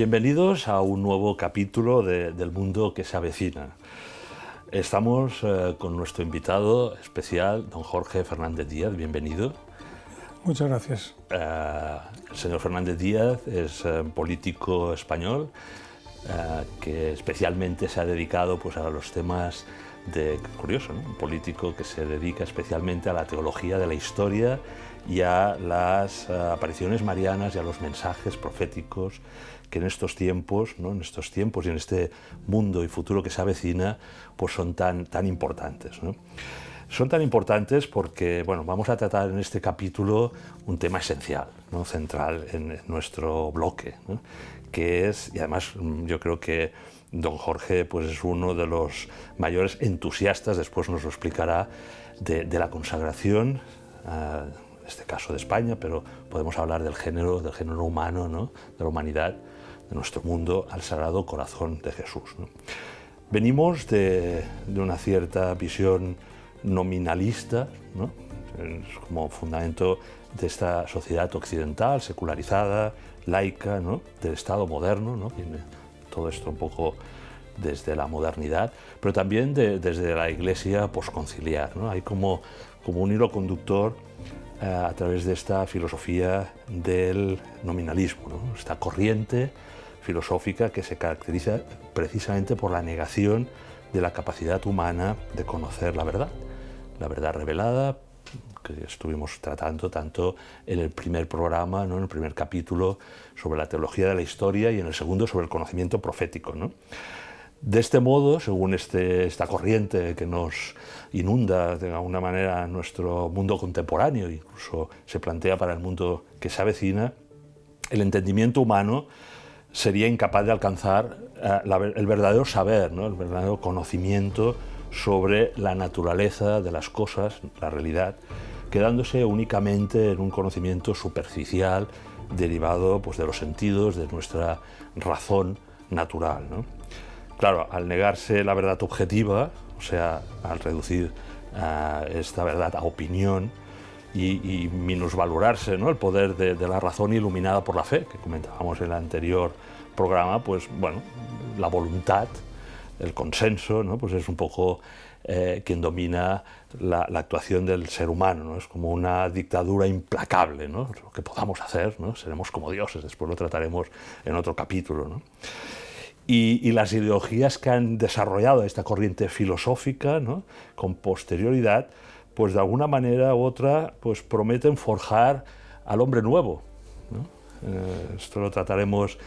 Bienvenidos a un nuevo capítulo del mundo que se avecina. Estamos con nuestro invitado especial, don Jorge Fernández Díaz. Bienvenido. Muchas gracias. El señor Fernández Díaz es político español que especialmente se ha dedicado pues, a los temas de... Curioso, ¿no? Un político que se dedica especialmente a la teología de la historia y a las apariciones marianas y a los mensajes proféticos que en estos tiempos, ¿no? En estos tiempos y en este mundo y futuro que se avecina, pues son tan importantes, ¿no? Son tan importantes porque, bueno, vamos a tratar en este capítulo un tema esencial, ¿no? Central en nuestro bloque, ¿no? Que es, y además yo creo que don Jorge pues es uno de los mayores entusiastas, después nos lo explicará, de la consagración, en este caso de España, pero podemos hablar del género humano, ¿no? De la humanidad, de nuestro mundo, al Sagrado Corazón de Jesús, ¿no? Venimos de una cierta visión nominalista, ¿no? Como fundamento de esta sociedad occidental, secularizada, laica, ¿no? Del Estado moderno, ¿no? Viene todo esto un poco desde la modernidad, pero también desde la Iglesia posconciliar, ¿no? Hay como un hilo conductor a través de esta filosofía del nominalismo, ¿no? Esta corriente filosófica que se caracteriza precisamente por la negación de la capacidad humana de conocer la verdad revelada, que estuvimos tratando tanto en el primer programa, ¿no? En el primer capítulo sobre la teología de la historia y en el segundo sobre el conocimiento profético, ¿no? De este modo, según esta corriente que nos inunda de alguna manera nuestro mundo contemporáneo, incluso se plantea para el mundo que se avecina, el entendimiento humano sería incapaz de alcanzar el verdadero saber, ¿no? El verdadero conocimiento sobre la naturaleza de las cosas, la realidad, quedándose únicamente en un conocimiento superficial derivado pues, de los sentidos, de nuestra razón natural, ¿no? Claro, al negarse la verdad objetiva, o sea, al reducir esta verdad a opinión y minusvalorarse, ¿no? El poder de la razón iluminada por la fe, que comentábamos en el anterior programa, pues bueno, la voluntad, el consenso, ¿no? Pues es un poco quien domina la actuación del ser humano, ¿no? Es como una dictadura implacable, ¿no? Lo que podamos hacer, ¿no? Seremos como dioses, después lo trataremos en otro capítulo, ¿no? Y las ideologías que han desarrollado esta corriente filosófica, ¿no? Con posterioridad, pues de alguna manera u otra pues prometen forjar al hombre nuevo, ¿no? Esto lo trataremos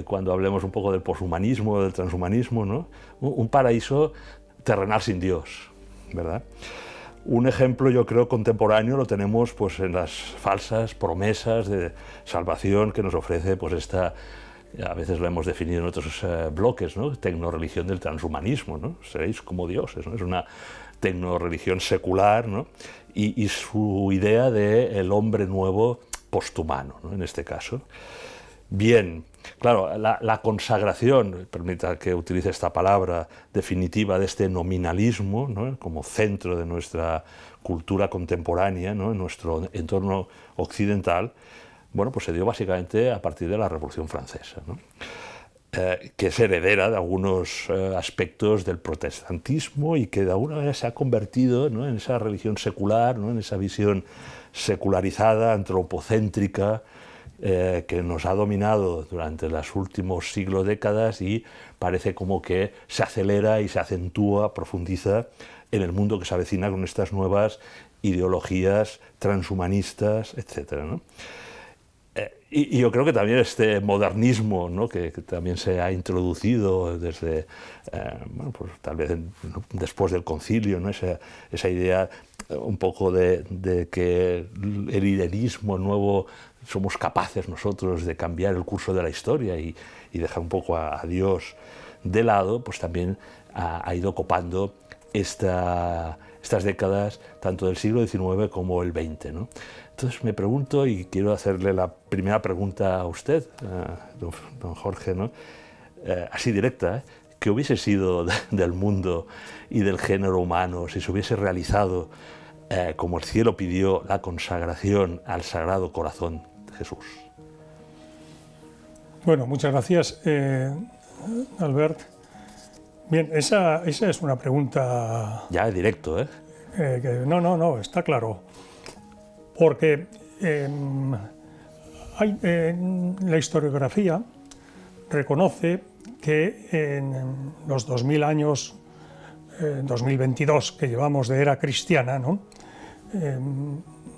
cuando hablemos un poco del poshumanismo, del transhumanismo, ¿no? Un paraíso terrenal sin Dios, ¿verdad? Un ejemplo, yo creo, contemporáneo lo tenemos pues, en las falsas promesas de salvación que nos ofrece pues, esta, a veces lo hemos definido en otros bloques, ¿no? Tecnoreligión del transhumanismo, ¿no? Seréis como dioses, ¿no? Es una tecnoreligión secular, ¿no? Y su idea del hombre nuevo posthumano, ¿no? En este caso. Bien, claro, la consagración, permita que utilice esta palabra definitiva de este nominalismo, ¿no? Como centro de nuestra cultura contemporánea, ¿no? En nuestro entorno occidental, bueno, pues se dio básicamente a partir de la Revolución Francesa, ¿no? Que es heredera de algunos aspectos del protestantismo y que de alguna manera se ha convertido, ¿no? En esa religión secular, ¿no? En esa visión secularizada, antropocéntrica, que nos ha dominado durante los últimos siglos, décadas, y parece como que se acelera y se acentúa, profundiza en el mundo que se avecina con estas nuevas ideologías transhumanistas, etcétera, ¿no? Y yo creo que también este modernismo, ¿no? que también se ha introducido desde, bueno, pues tal vez después del concilio, ¿no? Esa idea un poco de que el idealismo nuevo somos capaces nosotros de cambiar el curso de la historia y dejar un poco a Dios de lado, pues también ha ido copando estas décadas, tanto del siglo XIX como el XX, ¿no? Entonces me pregunto, y quiero hacerle la primera pregunta a usted, don Jorge, ¿no? Así directa, ¿qué hubiese sido del mundo y del género humano si se hubiese realizado, como el cielo pidió, la consagración al Sagrado Corazón de Jesús? Bueno, muchas gracias, Albert. Bien, esa es una pregunta... Ya, directo, ¿eh? No, está claro. Porque la historiografía reconoce que en los 2000 años, 2022, que llevamos de era cristiana, ¿no?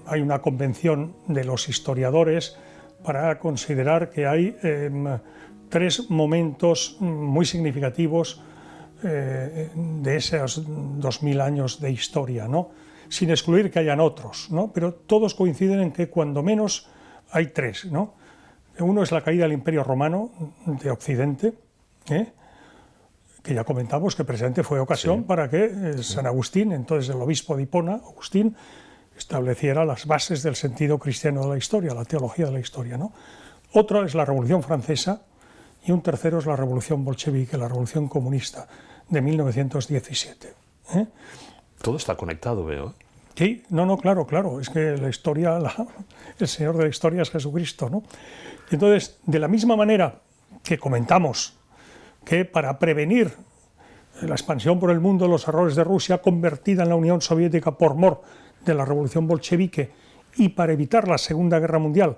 Hay una convención de los historiadores para considerar que hay tres momentos muy significativos de esos 2000 años de historia, ¿no? Sin excluir que hayan otros, ¿no? Pero todos coinciden en que cuando menos hay tres, ¿no? Uno es la caída del Imperio Romano de Occidente, que ya comentamos que precisamente fue ocasión para que San Agustín, entonces el obispo de Hipona, Agustín, estableciera las bases del sentido cristiano de la historia, la teología de la historia, ¿no? Otro es la Revolución Francesa y un tercero es la Revolución Bolchevique, la Revolución Comunista de 1917. Todo está conectado, veo. Sí, claro, es que la historia, el Señor de la historia es Jesucristo, ¿no? Entonces, de la misma manera que comentamos que para prevenir la expansión por el mundo de los errores de Rusia, convertida en la Unión Soviética por mor de la Revolución Bolchevique, y para evitar la Segunda Guerra Mundial,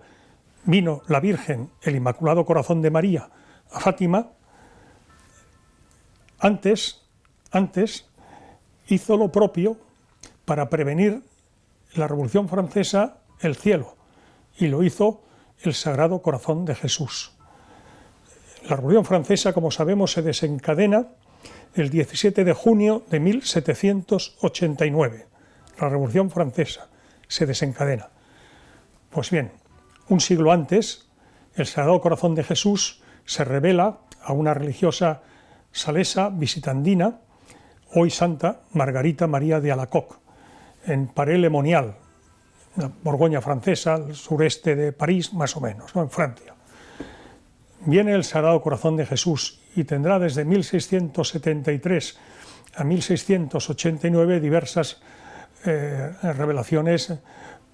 vino la Virgen, el Inmaculado Corazón de María, a Fátima, antes hizo lo propio para prevenir la Revolución Francesa el cielo, y lo hizo el Sagrado Corazón de Jesús. La Revolución Francesa, como sabemos, se desencadena el 17 de junio de 1789. La Revolución Francesa se desencadena. Pues bien, un siglo antes, el Sagrado Corazón de Jesús se revela a una religiosa salesa visitandina, hoy santa Margarita María de Alacoque, en Paré-le-Monial, la Borgoña francesa, al sureste de París, más o menos, ¿no? En Francia. Viene el Sagrado Corazón de Jesús y tendrá desde 1673 a 1689 diversas revelaciones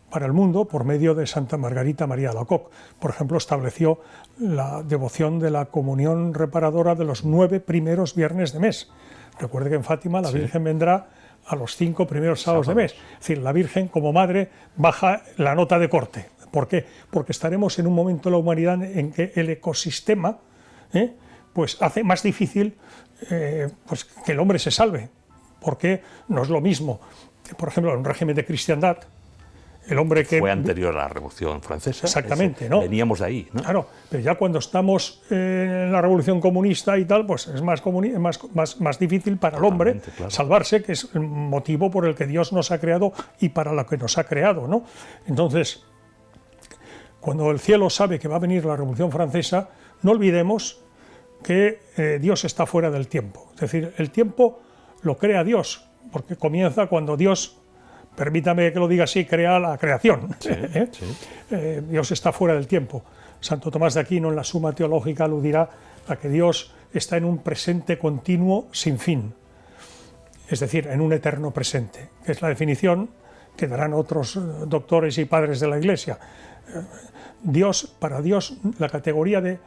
para el mundo por medio de Santa Margarita María de Alacoque. Por ejemplo, estableció la devoción de la comunión reparadora de los 9 primeros viernes de mes. Recuerde que en Fátima la Virgen vendrá a los 5 primeros sábados de mes. Es decir, la Virgen como madre baja la nota de corte. ¿Por qué? Porque estaremos en un momento de la humanidad en que el ecosistema pues hace más difícil pues que el hombre se salve. Porque no es lo mismo, por ejemplo, en un régimen de cristiandad, el hombre que... Fue anterior a la Revolución Francesa. Exactamente, ¿no? Veníamos de ahí, ¿no? Claro, pero ya cuando estamos en la Revolución Comunista y tal, pues es más difícil para el hombre salvarse, que es el motivo por el que Dios nos ha creado y para lo que nos ha creado, ¿no? Entonces, cuando el cielo sabe que va a venir la Revolución Francesa, no olvidemos que Dios está fuera del tiempo. Es decir, el tiempo lo crea Dios, porque comienza cuando Dios... Permítame que lo diga así, crea la creación. Dios está fuera del tiempo. Santo Tomás de Aquino en la Suma Teológica aludirá a que Dios está en un presente continuo sin fin. Es decir, en un eterno presente, que es la definición que darán otros doctores y padres de la Iglesia. Para Dios, la categoría de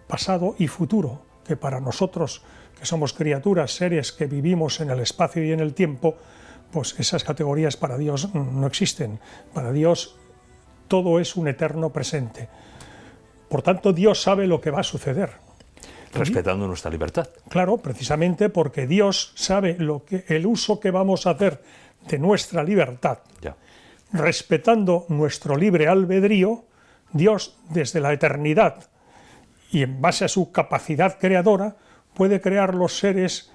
pasado y futuro, que para nosotros, que somos criaturas, seres que vivimos en el espacio y en el tiempo, pues esas categorías para Dios no existen. Para Dios todo es un eterno presente. Por tanto, Dios sabe lo que va a suceder. Respetando nuestra libertad. Claro, precisamente porque Dios sabe el uso que vamos a hacer de nuestra libertad. Ya. Respetando nuestro libre albedrío, Dios desde la eternidad y en base a su capacidad creadora puede crear los seres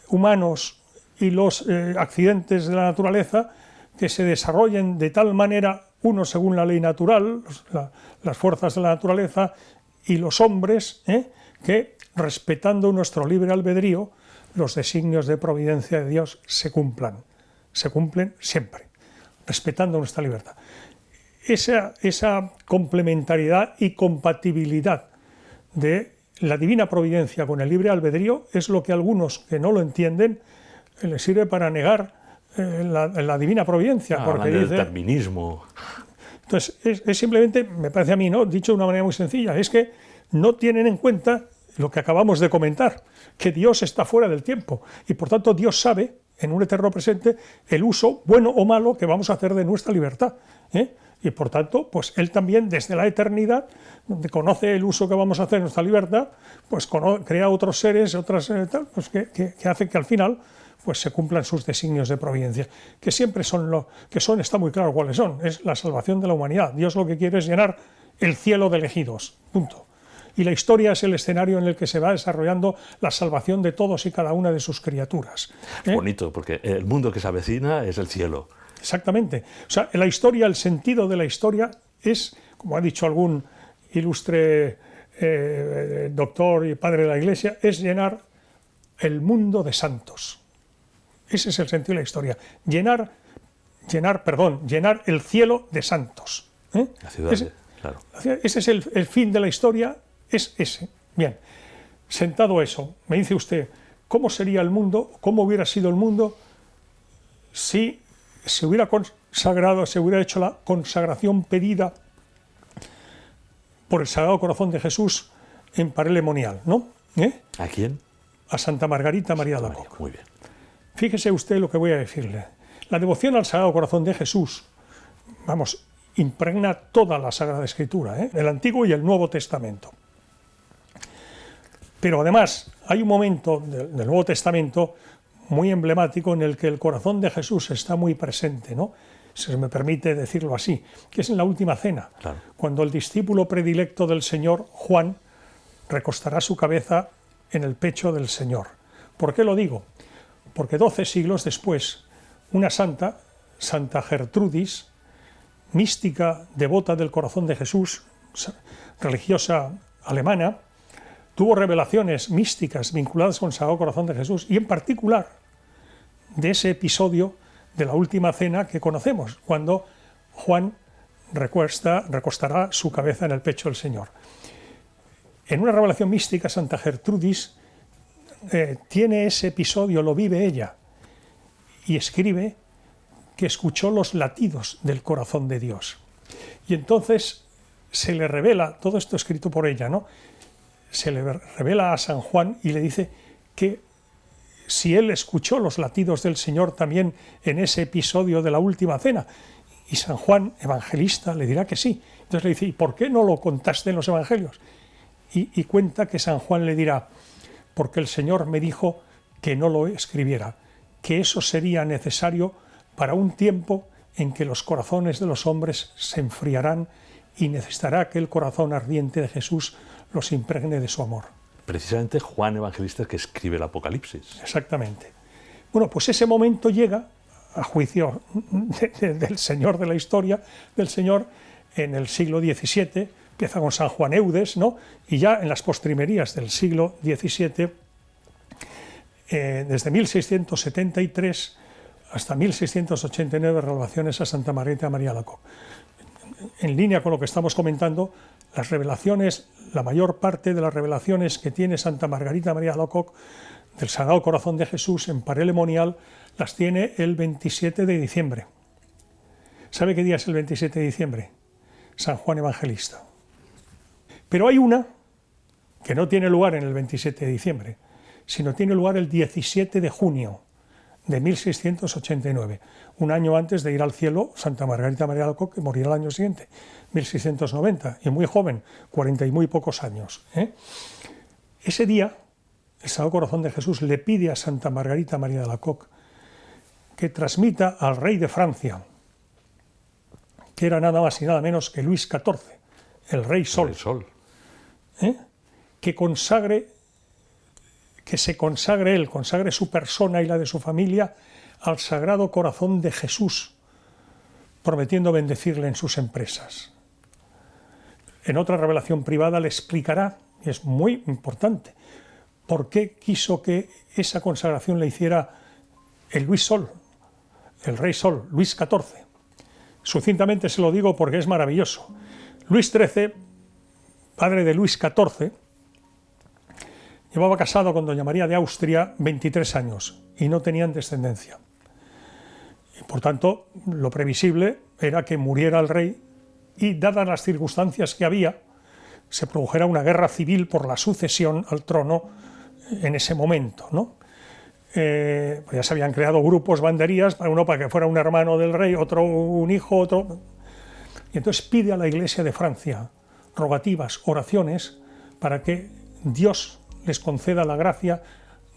humanos y los accidentes de la naturaleza que se desarrollen de tal manera, uno según la ley natural, las fuerzas de la naturaleza, y los hombres, que respetando nuestro libre albedrío, los designios de providencia de Dios se cumplen siempre, respetando nuestra libertad. Esa complementariedad y compatibilidad de la divina providencia con el libre albedrío es lo que algunos que no lo entienden les sirve para negar la divina providencia. Porque el dice, determinismo. Entonces, es simplemente, me parece a mí, ¿no? Dicho de una manera muy sencilla, es que no tienen en cuenta lo que acabamos de comentar, que Dios está fuera del tiempo y por tanto Dios sabe, en un eterno presente, el uso bueno o malo que vamos a hacer de nuestra libertad, ¿eh? Y por tanto, pues Él también desde la eternidad, donde conoce el uso que vamos a hacer de nuestra libertad, pues crea otros seres, pues que hacen que al final pues se cumplan sus designios de providencia, que siempre son lo que son, está muy claro cuáles son, es la salvación de la humanidad. Dios lo que quiere es llenar el cielo de elegidos, punto. Y la historia es el escenario en el que se va desarrollando la salvación de todos y cada una de sus criaturas. Es bonito, porque el mundo que se avecina es el cielo. Exactamente. O sea, la historia, el sentido de la historia es, como ha dicho algún ilustre doctor y padre de la Iglesia, es llenar el mundo de santos. Ese es el sentido de la historia. Llenar el cielo de santos. La ciudad, claro. Ese es el fin de la historia, es ese. Bien, sentado eso, me dice usted, ¿cómo sería el mundo, cómo hubiera sido el mundo si se hubiera consagrado, se hubiera hecho la consagración pedida por el Sagrado Corazón de Jesús en Paray-le-Monial, ¿no? ¿A quién? A Santa Margarita María de Alacoque. Muy bien. Fíjese usted lo que voy a decirle. La devoción al Sagrado Corazón de Jesús, vamos, impregna toda la Sagrada Escritura, el Antiguo y el Nuevo Testamento. Pero además hay un momento del Nuevo Testamento muy emblemático en el que el corazón de Jesús está muy presente, ¿no? Si se me permite decirlo así, que es en la última cena, claro, cuando el discípulo predilecto del Señor, Juan, recostará su cabeza en el pecho del Señor. ¿Por qué lo digo? Porque 12 siglos después, una santa, Santa Gertrudis, mística devota del corazón de Jesús, religiosa alemana, tuvo revelaciones místicas vinculadas con el Sagrado Corazón de Jesús y en particular de ese episodio de la última cena que conocemos, cuando Juan recostará su cabeza en el pecho del Señor. En una revelación mística, Santa Gertrudis tiene ese episodio, lo vive ella, y escribe que escuchó los latidos del corazón de Dios. Y entonces se le revela, todo esto escrito por ella, ¿no? Se le revela a San Juan y le dice que si él escuchó los latidos del Señor también en ese episodio de la última cena. Y San Juan, evangelista, le dirá que sí. Entonces le dice, ¿y por qué no lo contaste en los evangelios? Y cuenta que San Juan le dirá, porque el Señor me dijo que no lo escribiera, que eso sería necesario para un tiempo en que los corazones de los hombres se enfriarán y necesitará que el corazón ardiente de Jesús los impregne de su amor. Precisamente Juan Evangelista que escribe el Apocalipsis. Exactamente. Bueno, pues ese momento llega a juicio del Señor de la historia, del Señor en el siglo XVII, empieza con San Juan Eudes, ¿no? Y ya en las postrimerías del siglo XVII, desde 1673 hasta 1689, revelaciones a Santa Margarita María de Alacoque. En línea con lo que estamos comentando, las revelaciones, la mayor parte de las revelaciones que tiene Santa Margarita María de Alacoque del Sagrado Corazón de Jesús en Paray-le-Monial, las tiene el 27 de diciembre. ¿Sabe qué día es el 27 de diciembre? San Juan Evangelista. Pero hay una que no tiene lugar en el 27 de diciembre, sino tiene lugar el 17 de junio de 1689, un año antes de ir al cielo Santa Margarita María de Alacoque, que morirá el año siguiente, 1690, y muy joven, 40 y muy pocos años. Ese día, el Sagrado Corazón de Jesús le pide a Santa Margarita María de Alacoque que transmita al rey de Francia, que era nada más y nada menos que Luis XIV, el Rey Sol, que se consagre él, consagre su persona y la de su familia al Sagrado Corazón de Jesús, prometiendo bendecirle en sus empresas. En otra revelación privada le explicará, y es muy importante, por qué quiso que esa consagración la hiciera el Luis Sol, el Rey Sol, Luis XIV. Sucintamente se lo digo porque es maravilloso. Luis XIII, padre de Luis XIV, llevaba casado con doña María de Austria 23 años y no tenían descendencia. Y por tanto, lo previsible era que muriera el rey y, dadas las circunstancias que había, se produjera una guerra civil por la sucesión al trono en ese momento, ¿no? Pues ya se habían creado grupos, banderías, uno para que fuera un hermano del rey, otro un hijo, otro... Y entonces pide a la Iglesia de Francia rogativas, oraciones, para que Dios les conceda la gracia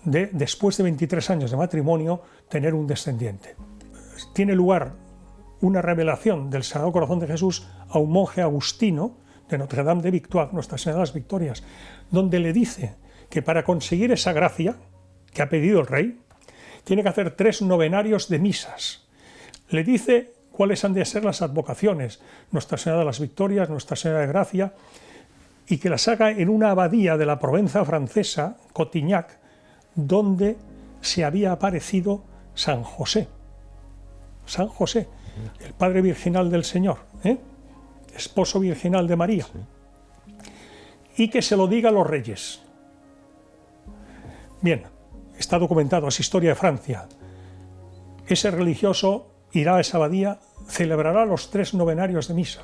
de, después de 23 años de matrimonio, tener un descendiente. Tiene lugar una revelación del Sagrado Corazón de Jesús a un monje agustino de Notre Dame de Victoire, Nuestra Señora de las Victorias, donde le dice que para conseguir esa gracia que ha pedido el rey, tiene que hacer 3 novenarios de misas. Le dice cuáles han de ser las advocaciones, Nuestra Señora de las Victorias, Nuestra Señora de Gracia, y que las haga en una abadía de la Provenza francesa, Cotignac, donde se había aparecido San José. San José, el Padre Virginal del Señor, esposo virginal de María, y que se lo diga a los reyes. Bien, está documentado, es historia de Francia. Ese religioso irá a esa abadía, celebrará los 3 novenarios de misa.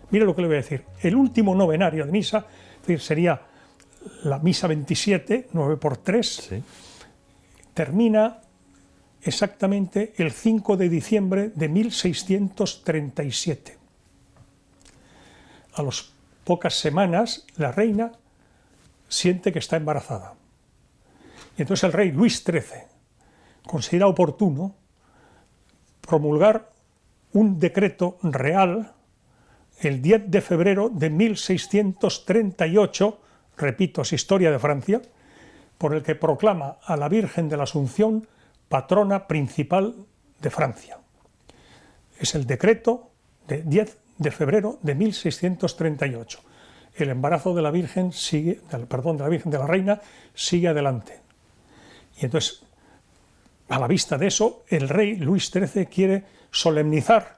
Mire lo que le voy a decir. El último novenario de misa, es decir, sería la misa 27, 9 por 3, sí, termina exactamente el 5 de diciembre de 1637. A las pocas semanas, la reina siente que está embarazada. Y entonces el rey Luis XIII considera oportuno promulgar un decreto real el 10 de febrero de 1638, repito, es historia de Francia, por el que proclama a la Virgen de la Asunción patrona principal de Francia. Es el decreto de 10 de febrero de 1638. El embarazo de la Virgen sigue, perdón, de la Virgen de la Reina sigue adelante. Y entonces, a la vista de eso, el rey Luis XIII quiere solemnizar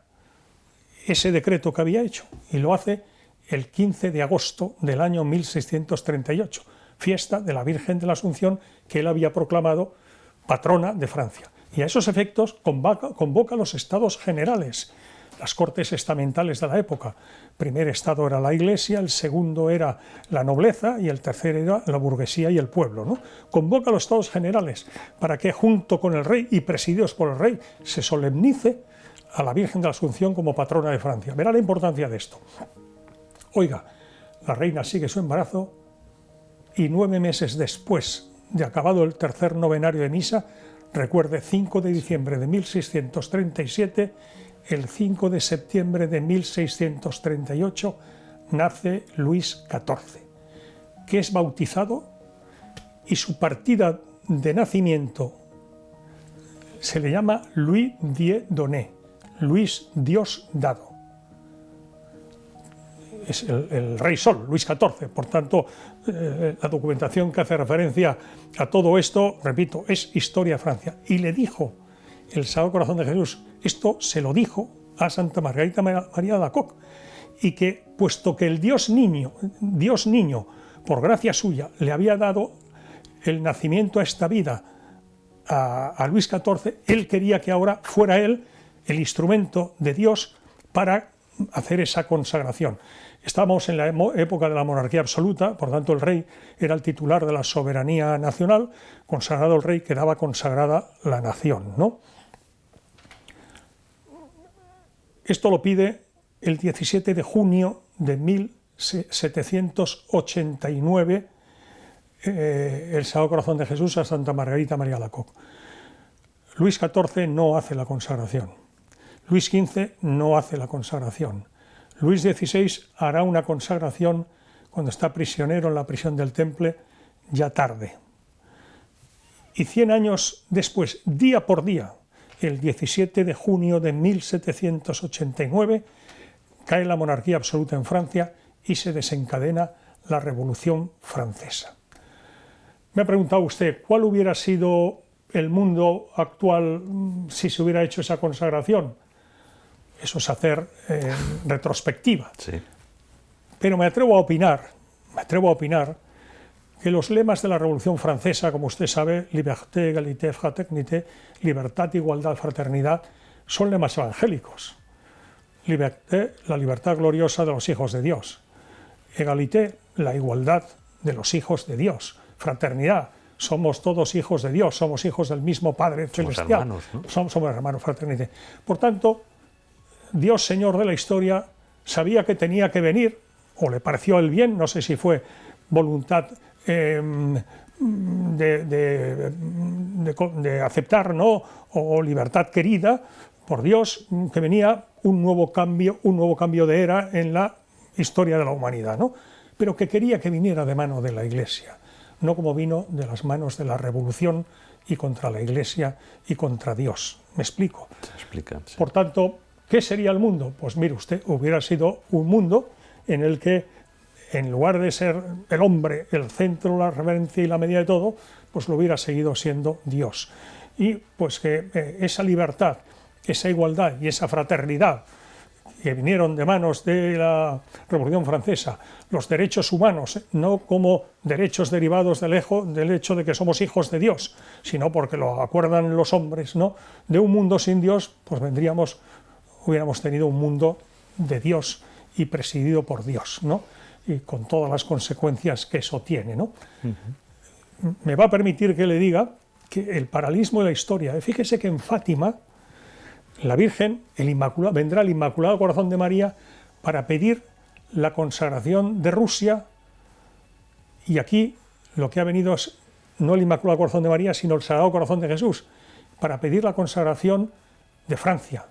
ese decreto que había hecho y lo hace el 15 de agosto del año 1638, fiesta de la Virgen de la Asunción que él había proclamado patrona de Francia. Y a esos efectos convoca los estados generales, las cortes estamentales de la época. El primer estado era la Iglesia, el segundo era la nobleza y el tercero era la burguesía y el pueblo, ¿no? Convoca a los estados generales para que junto con el rey y presididos por el rey se solemnice a la Virgen de la Asunción como patrona de Francia. Verá la importancia de esto. Oiga, la reina sigue su embarazo y 9 meses después de acabado el tercer novenario de misa, recuerde, 5 de diciembre de 1637, el 5 de septiembre de 1638, nace Luis XIV, que es bautizado y su partida de nacimiento se le llama Louis Dieu donné, Luis Dios dado. Es el rey Sol, Luis XIV, por tanto, la documentación que hace referencia a todo esto, repito, es historia de Francia. Y le dijo el Sagrado Corazón de Jesús, esto se lo dijo a Santa Margarita María de Alacoque, y que, puesto que el Dios niño, por gracia suya, le había dado el nacimiento a esta vida a Luis XIV, él quería que ahora fuera él el instrumento de Dios para hacer esa consagración. Estamos en la época de la monarquía absoluta, por tanto el rey era el titular de la soberanía nacional, consagrado el rey quedaba consagrada la nación, ¿no? Esto lo pide el 17 de junio de 1789 el Sagrado Corazón de Jesús a Santa Margarita María de Alacoque. Luis XIV no hace la consagración. Luis XV no hace la consagración. Luis XVI hará una consagración cuando está prisionero en la prisión del Temple, ya tarde. Y 100 años después, día por día, el 17 de junio de 1789, cae la monarquía absoluta en Francia y se desencadena la Revolución Francesa. Me ha preguntado usted, ¿cuál hubiera sido el mundo actual si se hubiera hecho esa consagración? Eso es hacer retrospectiva. Sí. Pero me atrevo a opinar que los lemas de la Revolución Francesa, como usted sabe, liberté, égalité, fraternité, libertad, igualdad, fraternidad, son lemas evangélicos. Liberté, la libertad gloriosa de los hijos de Dios. Égalité, la igualdad de los hijos de Dios, fraternidad. Somos todos hijos de Dios, somos hijos del mismo Padre celestial. Somos hermanos, ¿no? Somos hermanos, fraternidad. Por tanto, Dios, Señor de la historia, sabía que tenía que venir, o le pareció el bien, no sé si fue voluntad de aceptar, ¿no?, o libertad querida por Dios, que venía un nuevo cambio de era en la historia de la humanidad, ¿no? Pero que quería que viniera de mano de la Iglesia, no como vino de las manos de la revolución y contra la Iglesia y contra Dios. ¿Me explico? Se explica, sí. Por tanto, ¿qué sería el mundo? Pues mire usted, hubiera sido un mundo en el que, en lugar de ser el hombre el centro, la referencia y la medida de todo, pues lo hubiera seguido siendo Dios. Y pues que esa libertad, esa igualdad y esa fraternidad que vinieron de manos de la Revolución Francesa, los derechos humanos, no como derechos derivados del hecho de que somos hijos de Dios, sino porque lo acuerdan los hombres, ¿no?, de un mundo sin Dios, pues hubiéramos tenido un mundo de Dios y presidido por Dios, ¿no?, y con todas las consecuencias que eso tiene, ¿no? Me va a permitir que le diga que el paralelismo de la historia, fíjese que en Fátima, la Virgen, vendrá el Inmaculado Corazón de María para pedir la consagración de Rusia, y aquí lo que ha venido es no el Inmaculado Corazón de María, sino el Sagrado Corazón de Jesús, para pedir la consagración de Francia.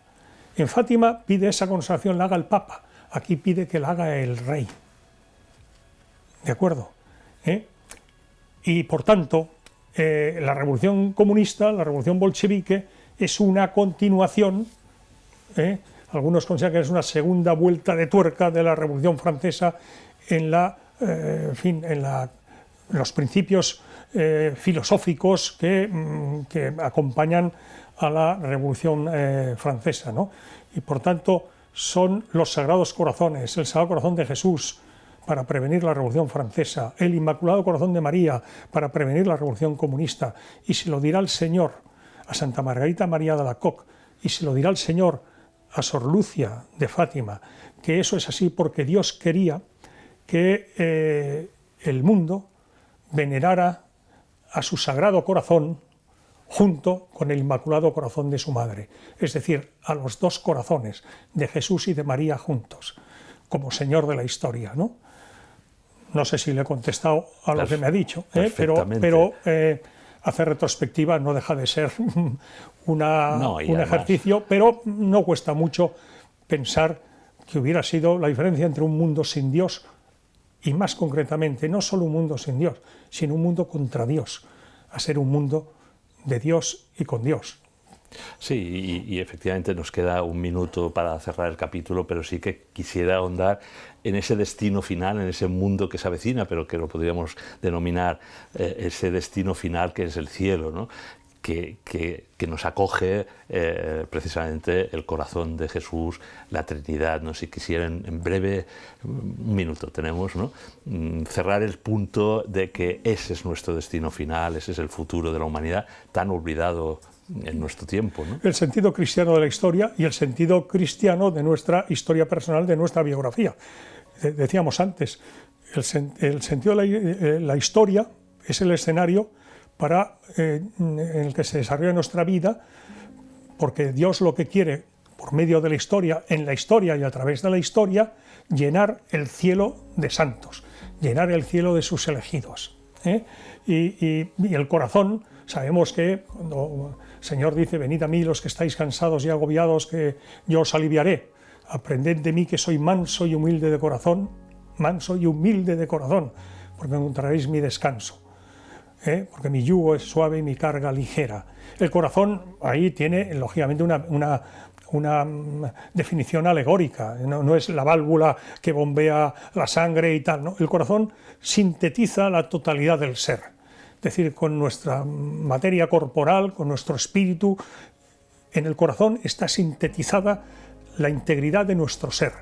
En Fátima pide esa consagración, la haga el Papa, aquí pide que la haga el Rey. ¿De acuerdo? Y por tanto, la revolución comunista, la revolución bolchevique, es una continuación, algunos consideran que es una segunda vuelta de tuerca de la Revolución Francesa en los principios filosóficos que acompañan a la Revolución Francesa, ¿no? Y por tanto son los Sagrados Corazones, el Sagrado Corazón de Jesús para prevenir la Revolución Francesa, el Inmaculado Corazón de María para prevenir la Revolución Comunista, y se lo dirá el Señor a Santa Margarita María de Alacoque, y se lo dirá el Señor a Sor Lucia de Fátima, que eso es así porque Dios quería que el mundo venerara a su Sagrado Corazón junto con el Inmaculado Corazón de su Madre, es decir, a los dos corazones de Jesús y de María juntos, como Señor de la historia, ¿no? No sé si le he contestado a lo que me ha dicho, pero hacer retrospectiva no deja de ser un ejercicio, pero no cuesta mucho pensar que hubiera sido la diferencia entre un mundo sin Dios y, más concretamente, no solo un mundo sin Dios, sino un mundo contra Dios, a ser un mundo de Dios y con Dios. Sí, y efectivamente nos queda un minuto para cerrar el capítulo, pero sí que quisiera ahondar en ese destino final, en ese mundo que se avecina, pero que lo podríamos denominar ese destino final que es el cielo, ¿no? Que nos acoge precisamente el corazón de Jesús, la Trinidad, ¿no? Si quisieran, en breve, un minuto tenemos, ¿no?, cerrar el punto de que ese es nuestro destino final, ese es el futuro de la humanidad, tan olvidado en nuestro tiempo, ¿no? El sentido cristiano de la historia y el sentido cristiano de nuestra historia personal, de nuestra biografía. Decíamos antes, el sentido de la historia es el escenario en el que se desarrolla nuestra vida, porque Dios lo que quiere, por medio de la historia, en la historia y a través de la historia, llenar el cielo de santos, llenar el cielo de sus elegidos. Y el corazón, sabemos que cuando el Señor dice: venid a mí los que estáis cansados y agobiados, que yo os aliviaré, aprended de mí que soy manso y humilde de corazón, porque encontraréis mi descanso. Porque mi yugo es suave y mi carga ligera. El corazón ahí tiene, lógicamente, una definición alegórica, no es la válvula que bombea la sangre y tal, ¿no? El corazón sintetiza la totalidad del ser, es decir, con nuestra materia corporal, con nuestro espíritu, en el corazón está sintetizada la integridad de nuestro ser.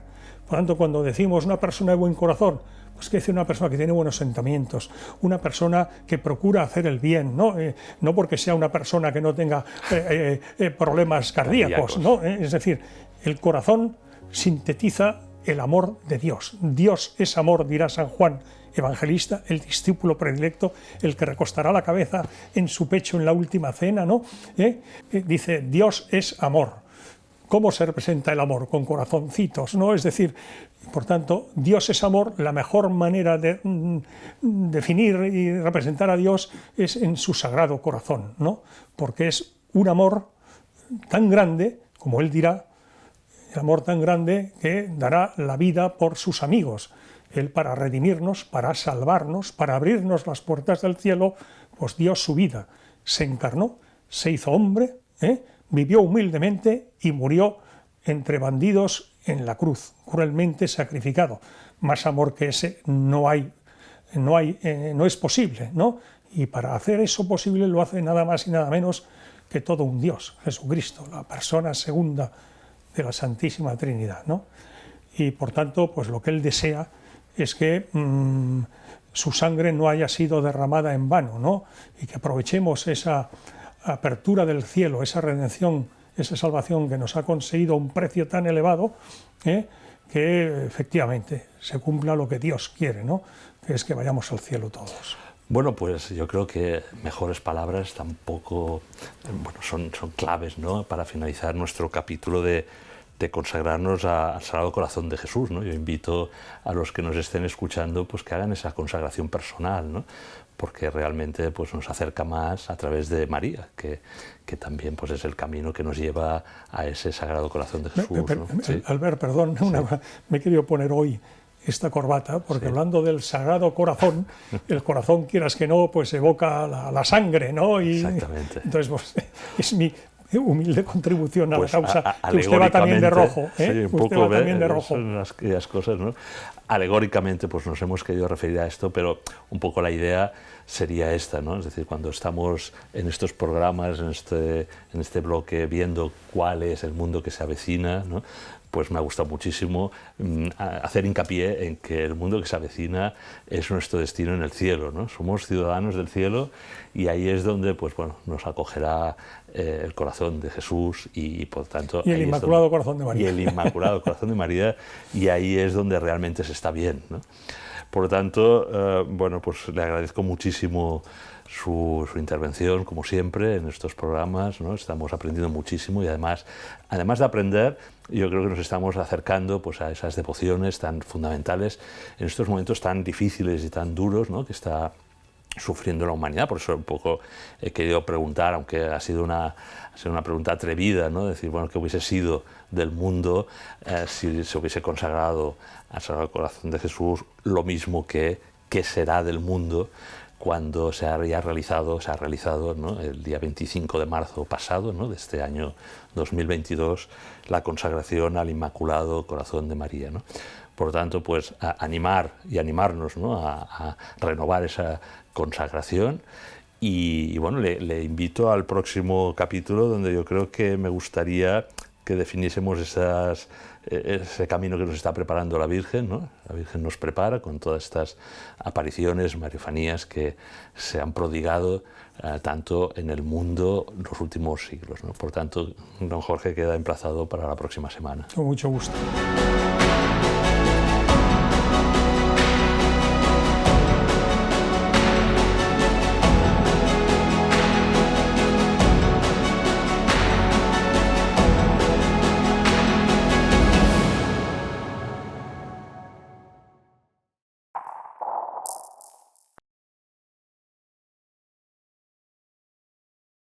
Por tanto, cuando decimos una persona de buen corazón, pues que es una persona que tiene buenos sentimientos, una persona que procura hacer el bien, no porque sea una persona que no tenga problemas cardíacos, ¿no? Es decir, el corazón sintetiza el amor de Dios. Dios es amor, dirá San Juan Evangelista, el discípulo predilecto, el que recostará la cabeza en su pecho en la última cena, ¿no? Dice, Dios es amor. ¿Cómo se representa el amor? Con corazoncitos, ¿no? Es decir, por tanto, Dios es amor. La mejor manera de definir y representar a Dios es en su sagrado corazón, ¿no? Porque es un amor tan grande, como él dirá, el amor tan grande que dará la vida por sus amigos. Él, para redimirnos, para salvarnos, para abrirnos las puertas del cielo, pues dio su vida, se encarnó, se hizo hombre, vivió humildemente y murió entre bandidos en la cruz, cruelmente sacrificado. Más amor que ese no es posible, ¿no? Y para hacer eso posible lo hace nada más y nada menos que todo un Dios, Jesucristo, la persona segunda de la Santísima Trinidad, ¿no? Y por tanto, pues lo que él desea es que su sangre no haya sido derramada en vano, ¿no? Y que aprovechemos esa apertura del cielo, esa redención, esa salvación que nos ha conseguido un precio tan elevado, que efectivamente se cumpla lo que Dios quiere, ¿no? Que es que vayamos al cielo todos. Bueno, pues yo creo que mejores palabras tampoco, bueno, son claves, ¿no? Para finalizar nuestro capítulo de consagrarnos al Sagrado Corazón de Jesús, ¿no? Yo invito a los que nos estén escuchando pues que hagan esa consagración personal, ¿no? Porque realmente pues nos acerca más a través de María, que también pues es el camino que nos lleva a ese Sagrado Corazón de Jesús, ¿no? Sí. Albert, perdón, me he querido poner hoy esta corbata, porque hablando del Sagrado Corazón, el corazón, quieras que no, pues evoca la sangre, ¿no? Y exactamente. Entonces, pues, es mi humilde contribución a la causa, que usted va también de rojo, Sí, un usted poco va también de rojo. Son las cosas, ¿no? Alegóricamente, pues nos hemos querido referir a esto, pero un poco la idea sería esta, ¿no? Es decir, cuando estamos en estos programas, en este bloque, viendo cuál es el mundo que se avecina, ¿no? Pues me ha gustado muchísimo hacer hincapié en que el mundo que se avecina es nuestro destino en el cielo, ¿no? Somos ciudadanos del cielo y ahí es donde pues, bueno, nos acogerá el corazón de Jesús y por tanto... Y el Inmaculado Corazón de María. Y el Inmaculado Corazón de María, y ahí es donde realmente se está bien, ¿no? Por lo tanto, bueno, pues le agradezco muchísimo su intervención, como siempre, en estos programas, ¿no? Estamos aprendiendo muchísimo y además de aprender, yo creo que nos estamos acercando pues, a esas devociones tan fundamentales en estos momentos tan difíciles y tan duros, ¿no? Que está sufriendo la humanidad. Por eso un poco he querido preguntar, aunque ha sido una pregunta atrevida, ¿no? Decir, bueno, ¿qué hubiese sido del mundo si se hubiese consagrado al Sagrado Corazón de Jesús? Lo mismo que ¿qué será del mundo cuando se ha realizado, ¿no? El día 25 de marzo pasado, ¿no? De este año 2022, la consagración al Inmaculado Corazón de María, ¿no? Por lo tanto, pues animarnos, ¿no? a renovar esa consagración y bueno, le invito al próximo capítulo, donde yo creo que me gustaría que definiésemos ese camino que nos está preparando la Virgen, ¿no? La Virgen nos prepara con todas estas apariciones, mariofanías que se han prodigado tanto en el mundo en los últimos siglos, ¿no? Por tanto, don Jorge queda emplazado para la próxima semana. Con mucho gusto.